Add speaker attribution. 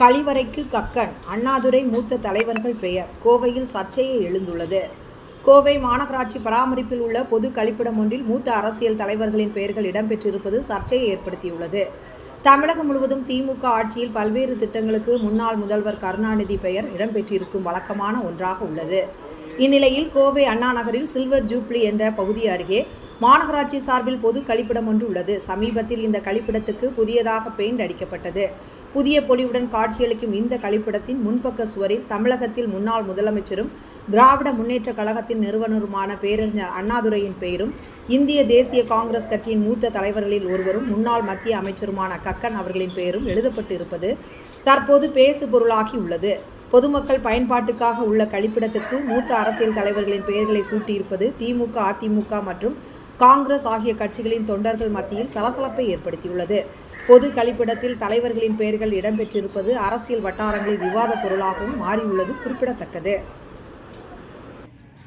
Speaker 1: கழிவறைக்கு கக்கன் அண்ணாதுரை மூத்த தலைவர்கள் பெயர் கோவையில் சர்ச்சையை எழுந்துள்ளது. கோவை மாநகராட்சி பராமரிப்பில் உள்ள பொது கழிப்பிடம் ஒன்றில் மூத்த அரசியல் தலைவர்களின் பெயர்கள் இடம்பெற்றிருப்பது சர்ச்சையை ஏற்படுத்தியுள்ளது. தமிழகம் முழுவதும் திமுக ஆட்சியில் பல்வேறு திட்டங்களுக்கு முன்னாள் முதல்வர் கருணாநிதி பெயர் இடம்பெற்றிருக்கும் வழக்கமான ஒன்றாக உள்ளது. இந்நிலையில் கோவை அண்ணா நகரில் சில்வர் ஜூப்ளி என்ற பகுதி அருகே மாநகராட்சி சார்பில் பொது கழிப்பிடம் ஒன்று உள்ளது. சமீபத்தில் இந்த கழிப்பிடத்துக்கு புதியதாக பெயிண்ட் அடிக்கப்பட்டது. புதிய பொலிவுடன் காட்சியளிக்கும் இந்த கழிப்பிடத்தின் முன்பக்க சுவரில் தமிழகத்தில் முன்னாள் முதலமைச்சரும் திராவிட முன்னேற்ற கழகத்தின் நிறுவனருமான பேரறிஞர் அண்ணாதுரையின் பெயரும், இந்திய தேசிய காங்கிரஸ் கட்சியின் மூத்த தலைவர்களில் ஒருவரும் முன்னாள் மத்திய அமைச்சருமான கக்கன் அவர்களின் பெயரும் எழுதப்பட்டு இருப்பது தற்போது பேசு பொருளாகி உள்ளது. பொதுமக்கள் பயன்பாட்டுக்காக உள்ள கழிப்பிடத்துக்கு மூத்த அரசியல் தலைவர்களின் பெயர்களை சூட்டியிருப்பது திமுக, அதிமுக மற்றும் காங்கிரஸ் ஆகிய கட்சிகளின் தொண்டர்கள் மத்தியில் சலசலப்பை ஏற்படுத்தியுள்ளது. பொது கழிப்பிடத்தில் தலைவர்களின் பெயர்கள் இடம்பெற்றிருப்பது அரசியல் வட்டாரங்களில் விவாத பொருளாகவும் மாறியுள்ளது குறிப்பிடத்தக்கது.